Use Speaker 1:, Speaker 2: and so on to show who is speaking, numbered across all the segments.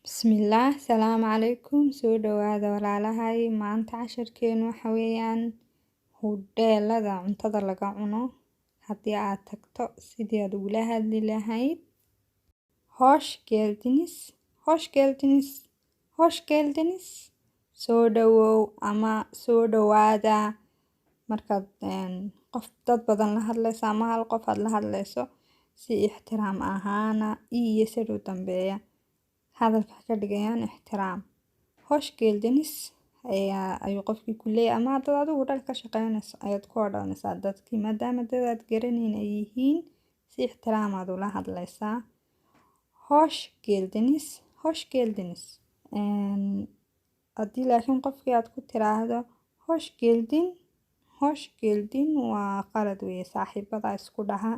Speaker 1: Bismillaah, salaamu calaykum, soo dhawaada walaalahay. Maanta casharkeenu waxa weeyaan hudheelada cuntada laga cuno. Haddii aad tagto sidii aad ugula hadli lahayd. Hoş geldiniz, hoş geldiniz, hoş geldiniz. Soo dhawow ama soo dhawaada. Markaad qof dad badan la hadlayso ama hal qof aad la hadlayso si ixtiraam ahaana iyo sidoo dambeeya hadalka ka dhigayaan ixtiraam. Hoş geldiniz ayuu qofkii ku leeyahay ama dad adigu dhal ka shaqeynayso ayaad ku odhanaysaa dadkii maadaama dad aad garanayn ay yihiin si ixtiraam aad ula hadlaysaa. Hoş geldiniz, hoş geldiniz. Haddii laakiin qofkii aad ku tiraahdo hoş geldin, hoş geldin waa qalad weeye saaxiibada isku dhaha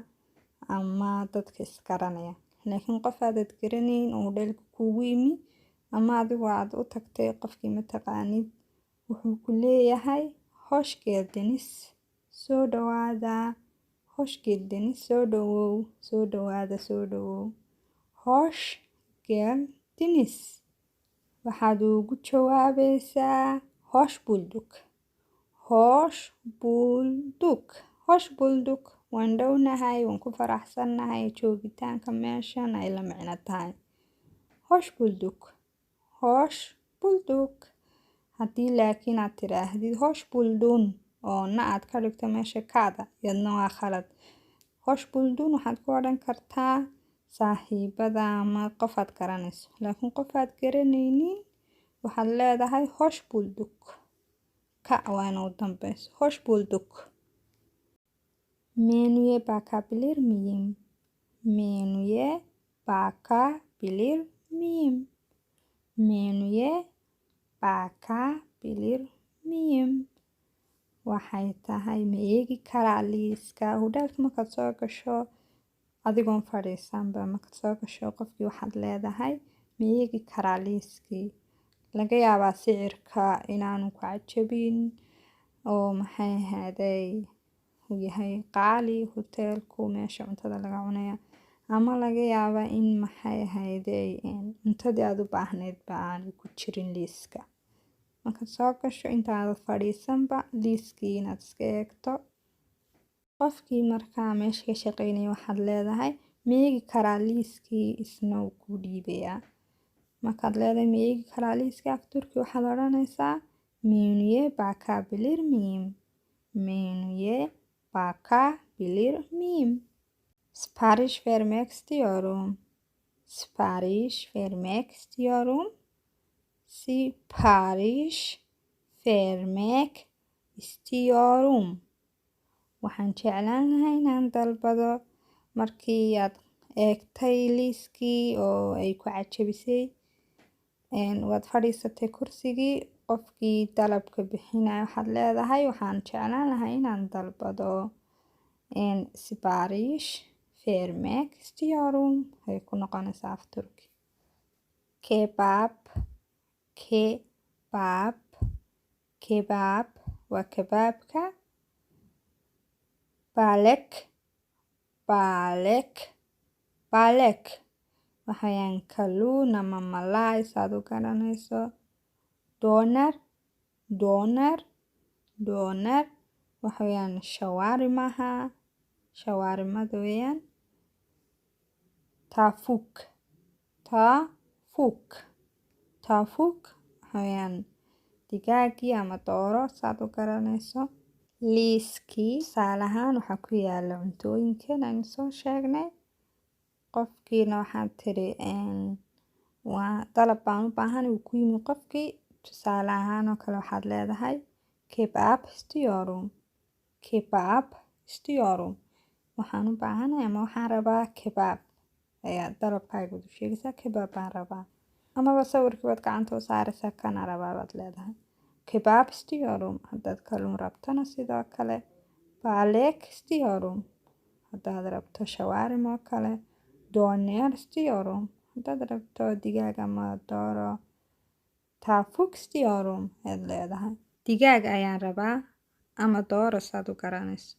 Speaker 1: ama dadka isgaranaya. Laakiin qof aad garanayn oo hudheelka kugu yimi ama adigu aad u tagtay qofkii ma taqaanid wuxuu ku leeyahay hoş geldiniz, soo dhawaada. Hoş geldiniz, soo dhawow, soo dhawaada, soo dhawow. Hoş geldiniz. Waxaad ugu jawaabaysaa hoş bulduk. Hoş bulduk. Hoş bulduk. Waan dhownahay, waan ku faraxsannahay joogitaanka meeshan ay la micno tahay. Hoş bulduk. Hoş bulduk. Haddii laakiin aad tiraahdid hoş buldun oo na aad ka dhigto meesha kaada yadna waa khalad. Hoş buldun waxaad ku odhan kartaa saaxiibada ama qof aad garanayso. Laakiin qof aad garanaynin waxaad leedahay hoş bulduk. Ka waa inuu dambeyso. Hoş bulduk. Menüye bakabilir miyim? Menüye bakabilir miyim? Menüye bakabilir miyim? Waxay tahay ma eegi karaa liiska. Hudheelka markaad soo gasho adigoon fadhiisanba markaad soo gasho qofkii waxaad leedahay ma eegi karaa liiskii. Laga yaabaa sicirka inaanu ku cajabin oo maxay ahaaday uu yahay qaali hoteelku meesha cuntada laga cunaya ama laga yaabaa in maxay ahayday cuntadii aad u baahnayd ba aan ku jirin liiska. Markaad soo gasho intaad fadhiisanba liiskii inaad iska eegto. Qofkii markaa meesha ka shaqeynaya waxaad leedahay ma eegi karaa liiskii isna uu ku dhiibayaa. Markaad leedahay ma eegi karaa liiskii af Turki waxaad odhanaysaa menüye bakabilir miyim? Menüye bakabilir miyim? Sipariş vermek istiyorum. Sipariş vermek istiyorum. Sipariş vermek istiyorum. Waxaan jeclaan lahaa inaan dalbado. Markii aad eegtay liiskii oo ay ku cajabisay waad fadhiisatay kursigii qofkii dalabka bixinaya waxaad leedahay waxaan jeclaan lahaa inaan dalbado sipariş vermek istiyorum ay ku noqonaysaa af Turki. Kebab, kebab, kebab waa kebaabka. Balek, balek, balek waxayaan kalluun ama malaay saad u garanayso. Doner, doner, doner waxayaan shawaarimaha, shawaarimada weeyaan. Tafuk, tafuk, tafuk waxayaan digaagii ama dooro saad u garanayso. Liiskii tusaale ahaan waxaa ku yaala cuntooyinkan aan soo sheegnay. Qofkiina waxaad tiri waa dalab baan u baahan uu ku yimi qofkii tusaale ahaan oo kale waxaad leedahay kebab istiyorum. Kebab istiyorum. Waxaan u baahanahay ama waxaan rabaa kebab. Ayaa dalabkaaga u sheegaysaa kebab baan rabaa. Amaba sawirkii baad gacanta u saaraysaa kana rabaa baad leedahay. Kebab istiyorum. Haddaad kalluun rabtana sidoo kale. Balek istiyorum. Haddaad rabto shawaarim oo kale. Doner istiyorum. Haddaad rabto digaag ama dooro. Tafuk istiyorum ayaad leedahay. Digaag ayaan rabaa ama dooro saad u garanayso.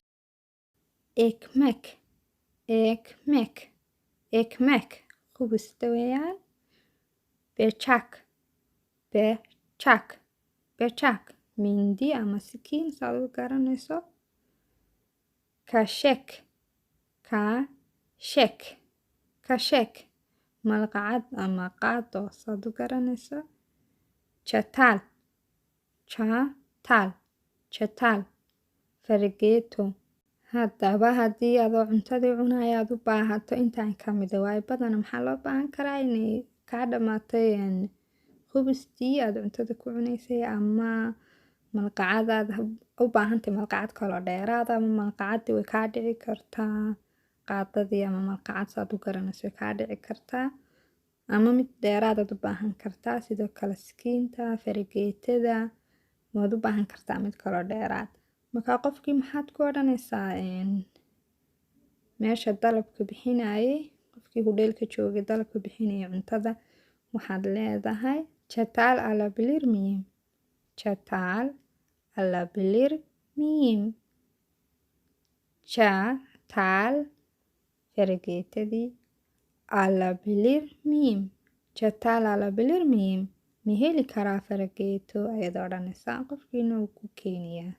Speaker 1: Ekmek, ekmek, ekmek. Khubista weeyaan. becak, becak, becak. Mindi ama sikiin saad u garanayso. Kashek, kashek, kashek. Malqacad ama qaado saad u garanayso. Chatal, chatal, chatal. Fargeeto. Haddaba haddii adoo cuntadii cunaya aad u baahato intaan ka mida waayo badana maxaa loo baahan karaa inay kaa dhamaatay khubustii aad cuntada ku cunaysay ama malqacad aad u baahantay malqacad kaloo dheeraad ama malqacadii way kaa dhici kartaa qaadadii ama malqacad saad u garanayso way kaa dhici kartaa ama mid dheeraad aad u baahan kartaa sidoo kale sikiinta fargeetada waad u baahan kartaa mid kaloo dheeraad. Markaa qofkii maxaad ku odhanaysaa meesha dalabka bixinayay qofkii hudheelka joogay dalabka bixinayay cuntada waxaad leedahay chatal alabilir miyim, chatal alabilir miyim, chatal fargeetadii alabilir miyim, chatal alabilir miyim. Ma heli karaa fargeeto ayaad odhanaysaa qofkiina wuu ku keenayaa.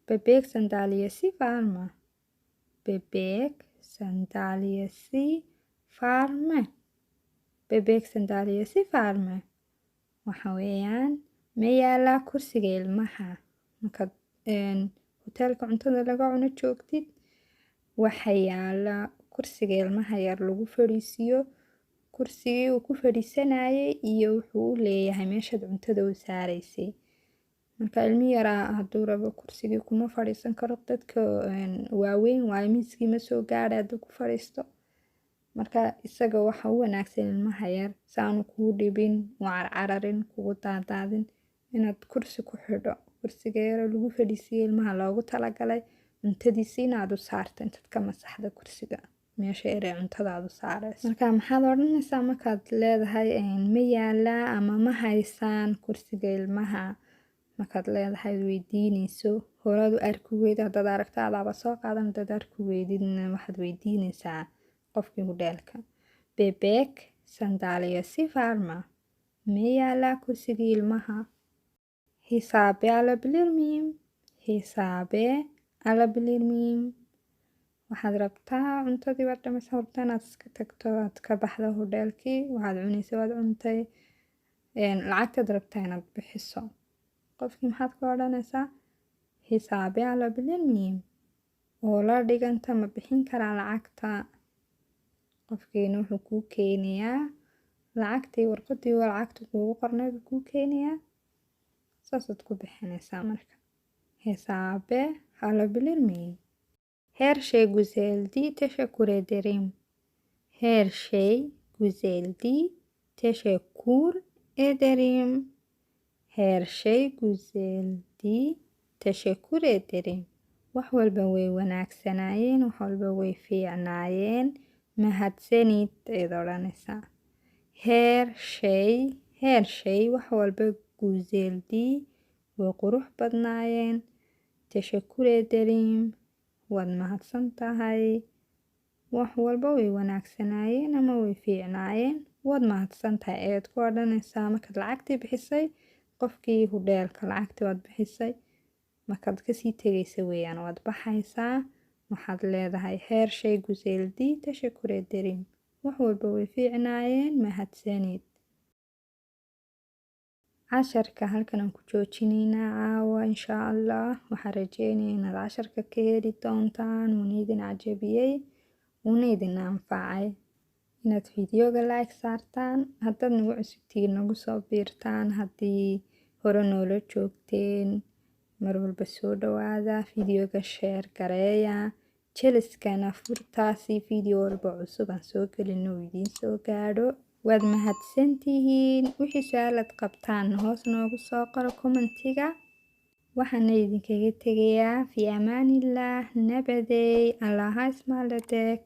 Speaker 1: Bebek sandalyesi var mı? Bebek sandalyesi var mı? Bebek sandalyesi var mı? Waxa weeyaan ma yaalaa kursiga ilmaha. Markaad hoteelka cuntada laga cuno joogtid waxa yaala kursiga ilmaha yar lagu fadhiisiyo. Kursigii uu ku fadhiisanayay iyo wuxuu u leeyahay meeshaad cuntada u saaraysay. Marka ilmi yaraa hadduu rabo kursigii kuma fadhiisan karo dadka waaweyn waayo miiskii ma soo gaadhay hadduu ku fadhiisto. Marka isaga waxa u wanaagsan ilmaha yar si aanu kugu dhibin, u carcararin, kugu daadaadin inaad kursi ku xidho. Kursiga yar lagu fadhiisiyo ilmaha loogu talagalay cuntadiisiina aad u saarto intaad ka masaxdo kursiga meesha yar ee cuntada aad u saarayso. Marka maxaad odhanaysaa markaad leedahay ma yaalaa ama ma haysaan kursiga ilmaha. Markaad leedahay weydiinayso horaad u arki weyd haddaad aragto adaaba soo qaadan haddaad arki weydidna waxaad weydiinaysaa qofkii hudheelka. Bebek sandalyesi var mı? Ma yaalaa kursigii ilmaha. Hisabe alabilir miyim? Hisabe alabilir miyim? Waxaad rabtaa cuntadii baad dhamaysaa rabtaa inaad iska tagto aad ka baxdo hudheelkii waxaad cunaysa waad cuntay lacagtaad rabtaa inaad bixiso. Qofkii maxaad ku odhanaysaa hisaabe alabilir miyim oo la dhiganta ma bixin karaa lacagta. Qofkiina wuxuu kuu keenayaa lacagtii warqadii waa lacagta kuugu qorneed kuu keenayaa saasaad ku bixinaysaa marka. Hisaabe alabilir miyim. Her şey güzeldi, teşekkür ederim. Her şey güzeldi, teşekkür ederim. Her şey güzeldi, teşekkür ederim. Wax walba way wanaagsanaayeen, wax walba way fiicnaayeen, mahadsanid ayaad odhanaysaa. Her şey wax walba güzeldi, way qurux badnaayeen. Teşekkür ederim. Waad mahadsan tahay. Wax walba way wanaagsanaayeen ama way fiicnaayeen. Waad mahadsan tahay ayaad ku odhanaysaa markaad lacagtii bixisay. Qofkii hudheelka lacagtii waad bixisay. Markaad kasii tegaysa weeyaan waad baxaysaa. Waxaad leedahay her şey güzeldi, teşekkür ederim. Wax walba way fiicnaayeen, mahadsanid. casharka halkan aan ku joojinaynaa caawa insha Allah. Waxaan rajeynayaa inaad casharka ka heli doontaan uuna idin cajabiyey uuna idin anfacay. Inaad videoga like saartaan haddaad nagu cusubtiin nagu soo biirtaan haddii hore noola joogteen mar walba soo dhawaada videoga share gareeya jeliskana furtaasi video walba cusub aan soo gelino uu idiin soo gaadho. Waad mahadsantihiin. Wixii su'aalaad qabtaan hoos noogu soo qoro commentiga. Waxaana idinkaga tegayaa fi amaanillah. Nabadey. Allah ha ismaaladek.